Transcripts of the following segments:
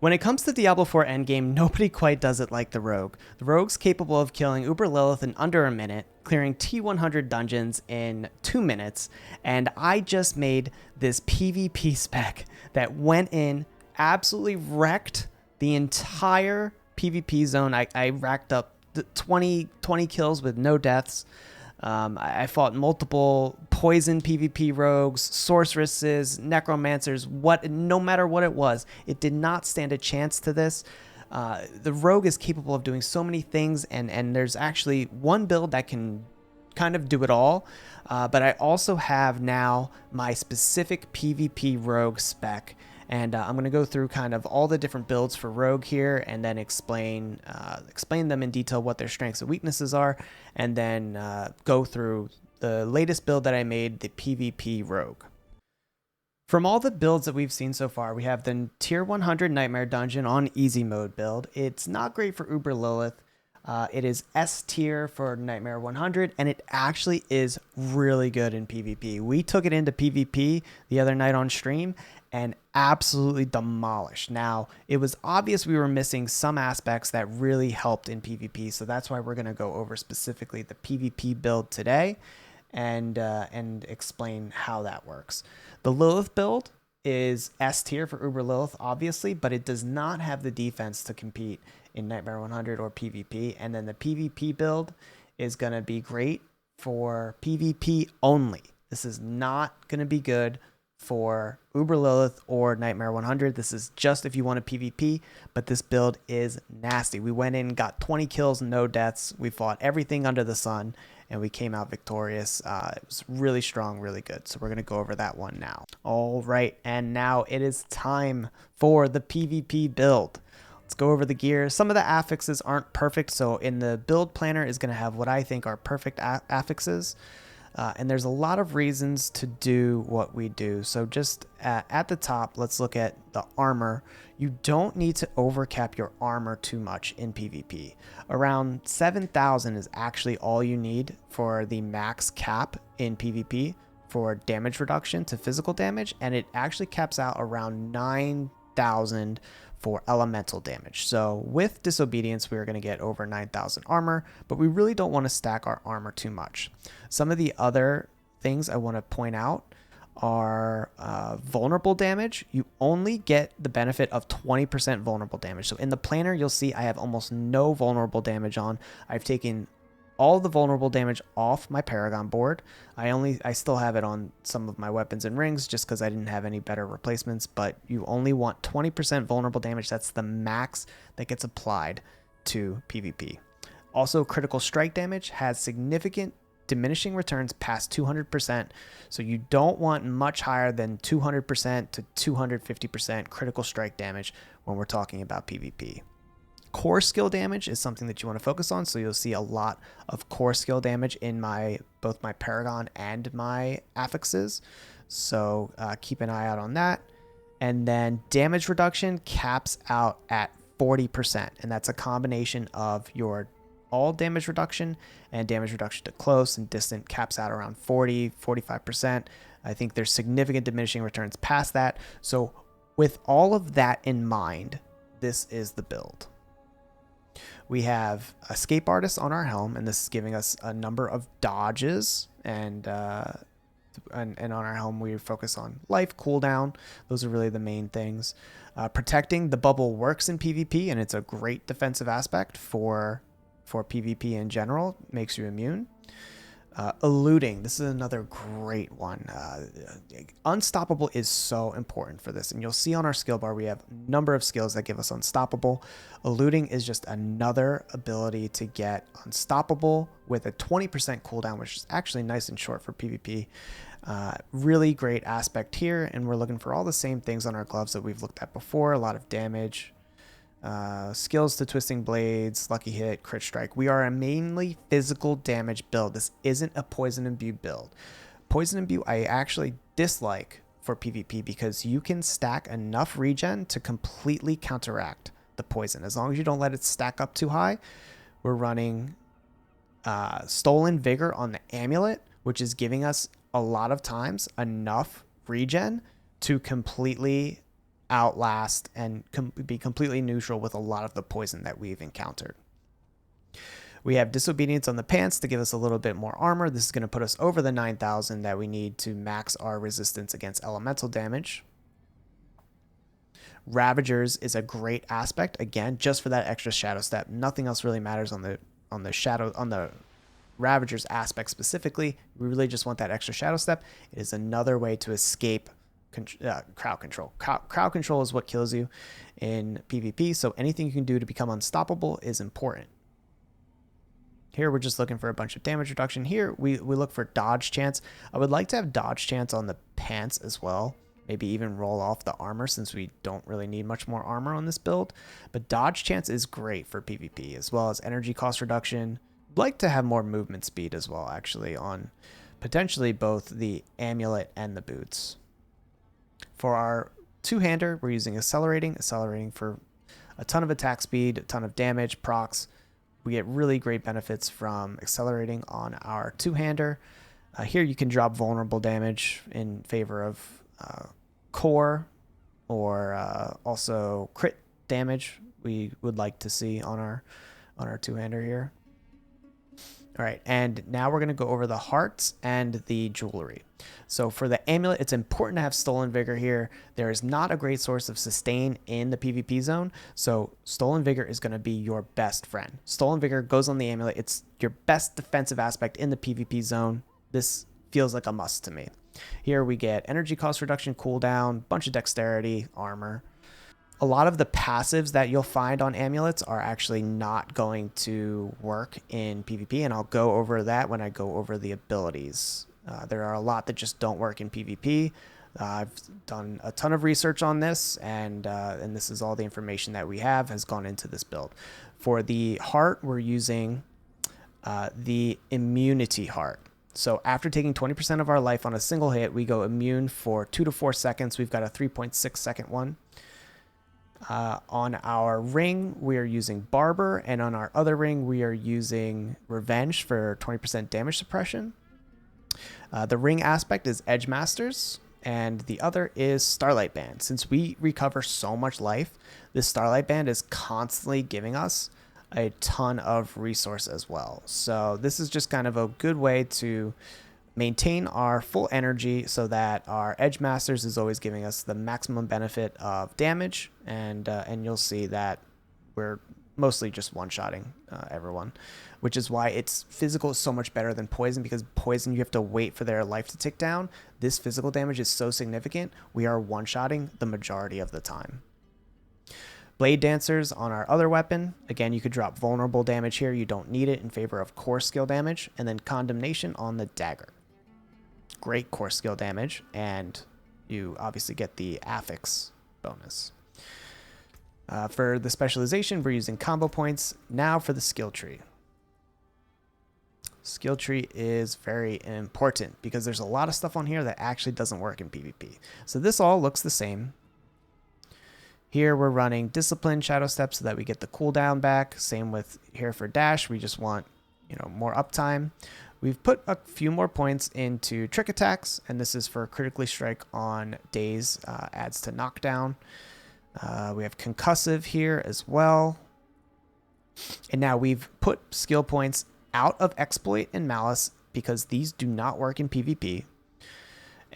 When it comes to Diablo 4 Endgame, nobody quite does it like the Rogue. The Rogue's capable of killing Uber Lilith in under a minute, clearing T100 dungeons in 2 minutes, and I just made this PvP spec that went in, absolutely wrecked the entire PvP zone. I racked up 20 kills with no deaths. I fought multiple poison PvP rogues, sorceresses, necromancers, no matter what it was, it did not stand a chance to this. The rogue is capable of doing so many things, and there's actually one build that can kind of do it all. But I also have now my specific PvP rogue spec. And I'm going to go through kind of all the different builds for Rogue here and then explain them in detail, what their strengths and weaknesses are, and then go through the latest build that I made, the PvP Rogue. From all the builds that we've seen so far, we have the Tier 100 Nightmare Dungeon on Easy Mode build. It's not great for Uber Lilith. It is S tier for Nightmare 100, and it actually is really good in PvP. We took it into PvP the other night on stream and absolutely demolished. Now, it was obvious we were missing some aspects that really helped in PvP, so that's why we're going to go over specifically the PvP build today and explain how that works. The Lilith build is S tier for Uber Lilith, obviously, but it does not have the defense to compete in Nightmare 100 or PvP. And then the PvP build is going to be great for PvP only. This is not going to be good for Uber Lilith or Nightmare 100. This is just if you want a PvP, but this build is nasty. We went in, got 20 kills, no deaths. We fought everything under the sun, and we came out victorious. It was really strong, really good. So we're going to go over that one now. All right, and now it is time for the PvP build. Let's go over the gear. Some of the affixes aren't perfect, so in the build planner is going to have what I think are perfect affixes. And there's a lot of reasons to do what we do. So just at the top, let's look at the armor. You don't need to overcap your armor too much in PvP. Around 7,000 is actually all you need for the max cap in PvP for damage reduction to physical damage. And it actually caps out around 9,000 for elemental damage. So with Disobedience, we're going to get over 9,000 armor, but we really don't want to stack our armor too much. Some of the other things I want to point out are vulnerable damage. You only get the benefit of 20% vulnerable damage. So in the planner, you'll see I have almost no vulnerable damage on. I've taken all the vulnerable damage off my Paragon board. I still have it on some of my weapons and rings just because I didn't have any better replacements, but you only want 20% vulnerable damage. That's the max that gets applied to PvP. Also, critical strike damage has significant diminishing returns past 200%, so you don't want much higher than 200% to 250% critical strike damage when we're talking about PvP. Core skill damage is something that you want to focus on, so you'll see a lot of core skill damage in both my Paragon and my affixes, so keep an eye out on that. And then damage reduction caps out at 40%, and that's a combination of your all damage reduction and damage reduction to close and distant caps out around 40-45%. I think there's significant diminishing returns past that, so with all of that in mind, this is the build. We have Escape Artist on our helm, and this is giving us a number of dodges, and on our helm we focus on life, cooldown. Those are really the main things. Protecting the bubble works in PvP, and it's a great defensive aspect for PvP in general. Makes you immune. Eluding, this is another great one. Unstoppable is so important for this, and you'll see on our skill bar we have a number of skills that give us unstoppable. Eluding is just another ability to get unstoppable with a 20% cooldown, which is actually nice and short for PvP. Really great aspect here, and we're looking for all the same things on our gloves that we've looked at before. A lot of damage, skills to twisting blades, lucky hit, crit strike. We are a mainly physical damage build. This isn't a poison imbue build. Poison imbue I actually dislike for PvP because you can stack enough regen to completely counteract the poison. As long as you don't let it stack up too high, we're running Stolen Vigor on the amulet, which is giving us a lot of times enough regen to completely outlast and be completely neutral with a lot of the poison that we've encountered. We have Disobedience on the pants to give us a little bit more armor. This is going to put us over the 9,000 that we need to max our resistance against elemental damage. Ravagers is a great aspect, again, just for that extra shadow step. Nothing else really matters on the Ravagers aspect specifically. We really just want that extra shadow step. It is another way to escape crowd control. Crowd control is what kills you in PvP, so anything you can do to become unstoppable is important. Here we're just looking for a bunch of damage reduction. Here we look for dodge chance. I would like to have dodge chance on the pants as well. Maybe even roll off the armor since we don't really need much more armor on this build. But dodge chance is great for PvP, as well as energy cost reduction. I'd like to have more movement speed as well, actually, on potentially both the amulet and the boots. For our two-hander, we're using accelerating for a ton of attack speed, a ton of damage, procs. We get really great benefits from accelerating on our two-hander. Here you can drop vulnerable damage in favor of core or also crit damage we would like to see on our two-hander here. All right, and now we're going to go over the hearts and the jewelry. So for the amulet, it's important to have Stolen Vigor here. There is not a great source of sustain in the PvP zone, so Stolen Vigor is going to be your best friend. Stolen Vigor goes on the amulet. It's your best defensive aspect in the PvP zone. This feels like a must to me. Here we get energy cost reduction, cooldown, bunch of dexterity, armor. A lot of the passives that you'll find on amulets are actually not going to work in PvP, and I'll go over that when I go over the abilities. There are a lot that just don't work in PvP. I've done a ton of research on this, and this is all the information that we have has gone into this build. For the heart, we're using the immunity heart. So after taking 20% of our life on a single hit, we go immune for 2 to 4 seconds. We've got a 3.6 second one. On our ring, we are using Barber, and on our other ring, we are using Revenge for 20% damage suppression. The ring aspect is Edge Masters, and the other is Starlight Band. Since we recover so much life, this Starlight Band is constantly giving us a ton of resource as well. So this is just kind of a good way to maintain our full energy so that our Edge Masters is always giving us the maximum benefit of damage, and you'll see that we're mostly just one-shotting everyone, which is why its physical is so much better than poison, because poison you have to wait for their life to tick down. This physical damage is so significant, we are one-shotting the majority of the time. Blade Dancers on our other weapon. Again, you could drop vulnerable damage here. You don't need it in favor of core skill damage. And then Condemnation on the dagger. Great core skill damage, and you obviously get the affix bonus. For the specialization, we're using combo points. Now for the skill tree. Skill tree is very important because there's a lot of stuff on here that actually doesn't work in PvP. So this all looks the same. Here we're running Discipline Shadow Step so that we get the cooldown back. Same with here for dash. We just want, more uptime. We've put a few more points into Trick Attacks, and this is for Critically Strike on days, adds to knockdown. We have Concussive here as well. And now we've put skill points out of Exploit and Malice because these do not work in PvP.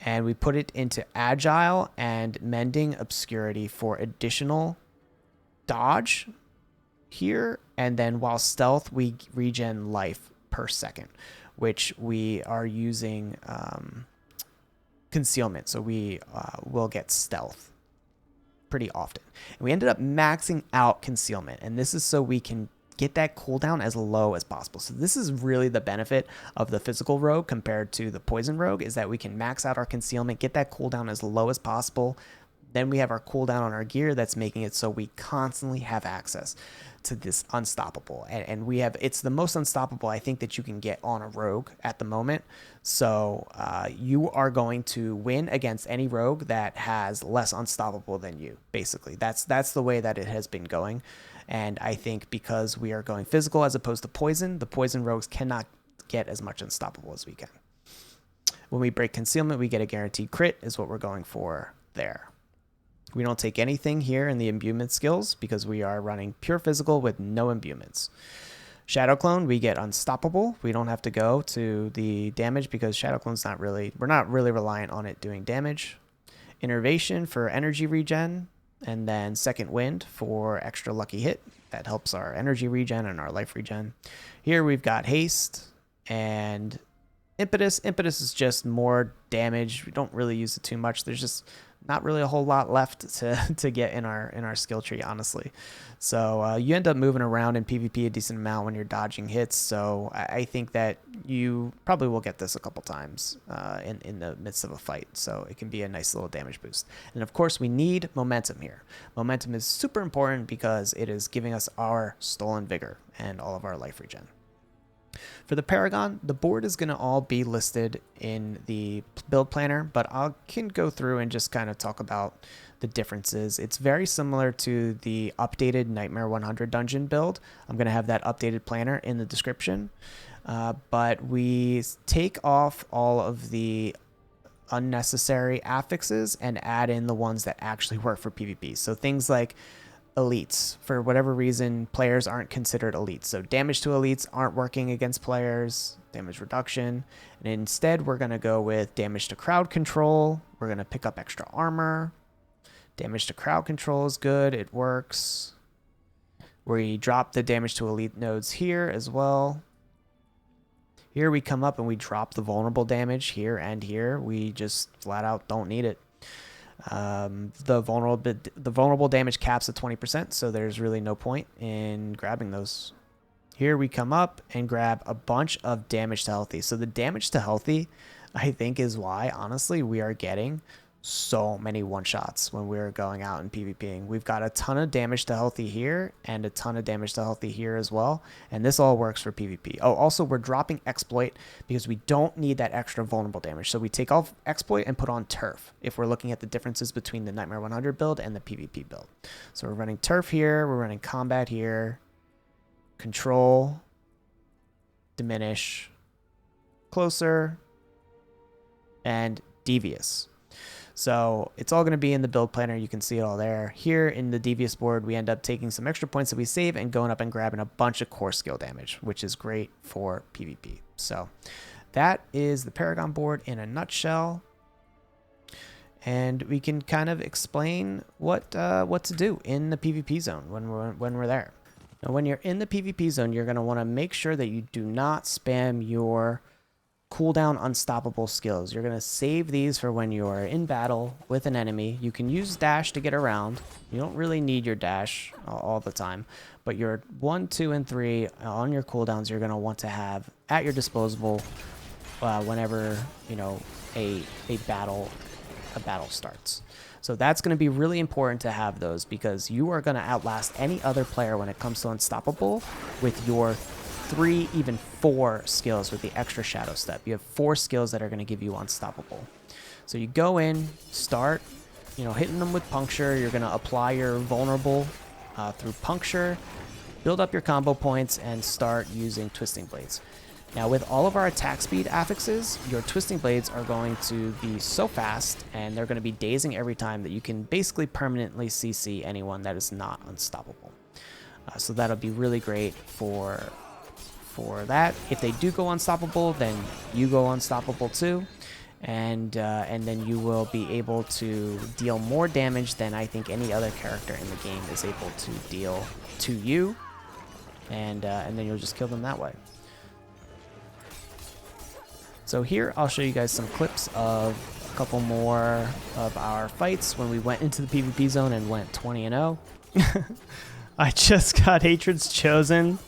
And we put it into Agile and Mending Obscurity for additional dodge here. And then while stealth, we regen life per second, which we are using concealment. So we will get stealth pretty often. And we ended up maxing out concealment. And this is so we can get that cooldown as low as possible. So this is really the benefit of the physical rogue compared to the poison rogue, is that we can max out our concealment, get that cooldown as low as possible. Then we have our cooldown on our gear that's making it so we constantly have access to this unstoppable. And we have, it's the most unstoppable I think that you can get on a rogue at the moment. So you are going to win against any rogue that has less unstoppable than you, basically. That's the way that it has been going. And I think because we are going physical as opposed to poison, the poison rogues cannot get as much unstoppable as we can. When we break concealment, we get a guaranteed crit is what we're going for there. We don't take anything here in the imbuement skills because we are running pure physical with no imbuements. Shadow Clone, we get unstoppable. We don't have to go to the damage because Shadow Clone's we're not really reliant on it doing damage. Innervation for energy regen, and then Second Wind for extra lucky hit. That helps our energy regen and our life regen. Here we've got haste and impetus. Impetus is just more damage. We don't really use it too much. There's just not really a whole lot left to get in our skill tree, honestly. So you end up moving around in PvP a decent amount when you're dodging hits. So I think that you probably will get this a couple times in the midst of a fight. So it can be a nice little damage boost. And of course, we need momentum here. Momentum is super important because it is giving us our stolen vigor and all of our life regen. For the Paragon, the board is going to all be listed in the build planner, but I can go through and just kind of talk about the differences. It's very similar to the updated Nightmare 100 dungeon build. I'm going to have that updated planner in the description, but we take off all of the unnecessary affixes and add in the ones that actually work for PvP. So things like elites. For whatever reason, players aren't considered elites. So damage to elites aren't working against players, damage reduction. And instead, we're going to go with damage to crowd control. We're going to pick up extra armor. Damage to crowd control is good. It works. We drop the damage to elite nodes here as well. Here we come up and we drop the vulnerable damage here and here. We just flat out don't need it. The vulnerable damage caps at 20%, so there's really no point in grabbing those. Here we come up and grab a bunch of damage to healthy. So the damage to healthy, I think, is why, honestly, we are getting so many one-shots when we're going out and PvPing. We've got a ton of damage to healthy here and a ton of damage to healthy here as well, and this all works for PvP. Oh, also, we're dropping exploit because we don't need that extra vulnerable damage. So we take off exploit and put on turf if we're looking at the differences between the Nightmare 100 build and the PvP build. So we're running turf here, we're running combat here, control, diminish, closer, and devious. So it's all going to be in the build planner. You can see it all there. Here in the devious board, we end up taking some extra points that we save and going up and grabbing a bunch of core skill damage, which is great for PvP. So that is the Paragon board in a nutshell. And we can kind of explain what to do in the PvP zone when we're there. Now, when you're in the PvP zone, you're going to want to make sure that you do not spam your cooldown unstoppable skills. You're going to save these for when you are in battle with an enemy. You can use dash to get around. You don't really need your dash all the time, but your 1, 2, and 3 on your cooldowns you're going to want to have at your disposal whenever, you know, a battle starts. So that's going to be really important to have those because you are going to outlast any other player when it comes to unstoppable with your 3, even 4 skills with the extra shadow step. You have 4 skills that are going to give you unstoppable. So you go in, start, you know, hitting them with puncture. You're going to apply your vulnerable through puncture, build up your combo points, and start using twisting blades. Now, with all of our attack speed affixes, your twisting blades are going to be so fast, and they're going to be dazing every time that you can basically permanently CC anyone that is not unstoppable. So that'll be really great for that. If they do go unstoppable, then you go unstoppable too, and then you will be able to deal more damage than I think any other character in the game is able to deal to you, and then you'll just kill them that way. So here I'll show you guys some clips of a couple more of our fights when we went into the PvP zone and went 20-0. I just got Hatred's Chosen.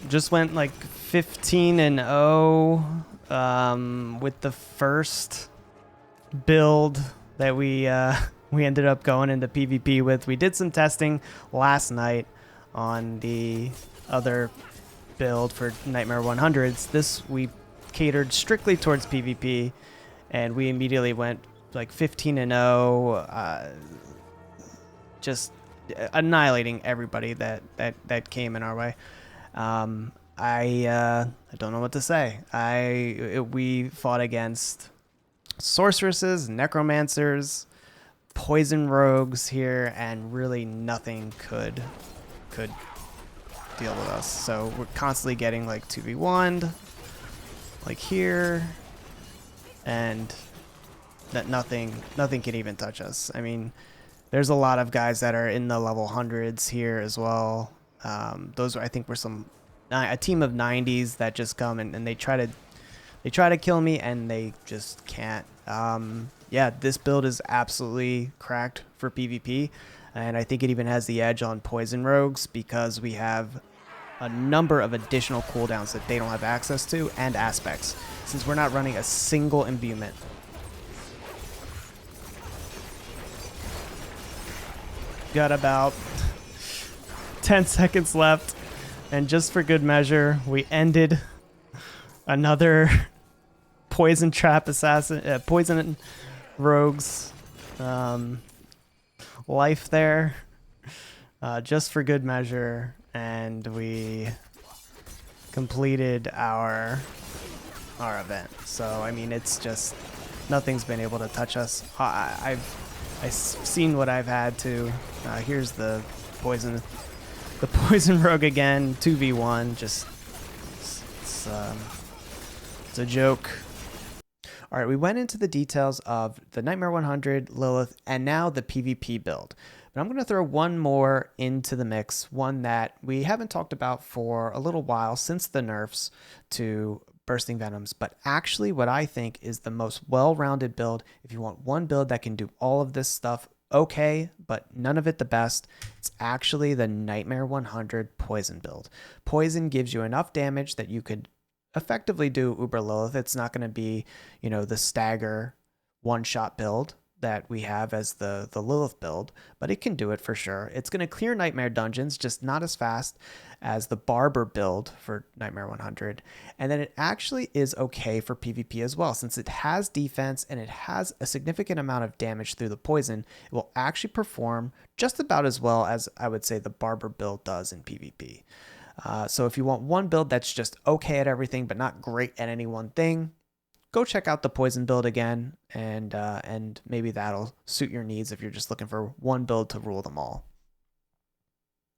Just went like 15-0 with the first build that we ended up going into PvP with. We did some testing last night on the other build for Nightmare 100s. This we catered strictly towards PvP, and we immediately went like 15-0, just annihilating everybody that came in our way. I don't know what to say. We fought against sorceresses, necromancers, poison rogues here, and really nothing could deal with us. So we're constantly getting like 2v1'd, like here, and that nothing can even touch us. I mean, there's a lot of guys that are in the level hundreds here as well. Those I think were a team of 90s that just come and they try to kill me, and they just can't. Yeah, this build is absolutely cracked for PvP, and I think it even has the edge on poison rogues because we have a number of additional cooldowns that they don't have access to, and aspects, since we're not running a single imbuement. Got about 10 seconds left, and just for good measure, we ended another poison trap assassin, poison rogues life there, just for good measure, and we completed our event. So I mean, it's just nothing's been able to touch us. I've seen what I've had to. Here's the poison rogue again, 2v1. Just it's a joke. All right, we went into the details of the Nightmare 100, Lilith, and now the PvP build. But I'm going to throw one more into the mix, one that we haven't talked about for a little while since the nerfs to Bursting Venoms, but actually what I think is the most well-rounded build. If you want one build that can do all of this stuff okay, but none of it the best, it's actually the Nightmare 100 Poison build. Poison gives you enough damage that you could effectively do Uber Lilith. It's not going to be, you know, the stagger one-shot build that we have as the Lilith build, but it can do it for sure. It's going to clear Nightmare dungeons, just not as fast as the Barber build for Nightmare 100. And then it actually is okay for PvP as well, since it has defense and it has a significant amount of damage through the poison. It will actually perform just about as well as I would say the Barber build does in PvP. So if you want one build that's just okay at everything but not great at any one thing, go check out the poison build again, and maybe that'll suit your needs if you're just looking for one build to rule them all.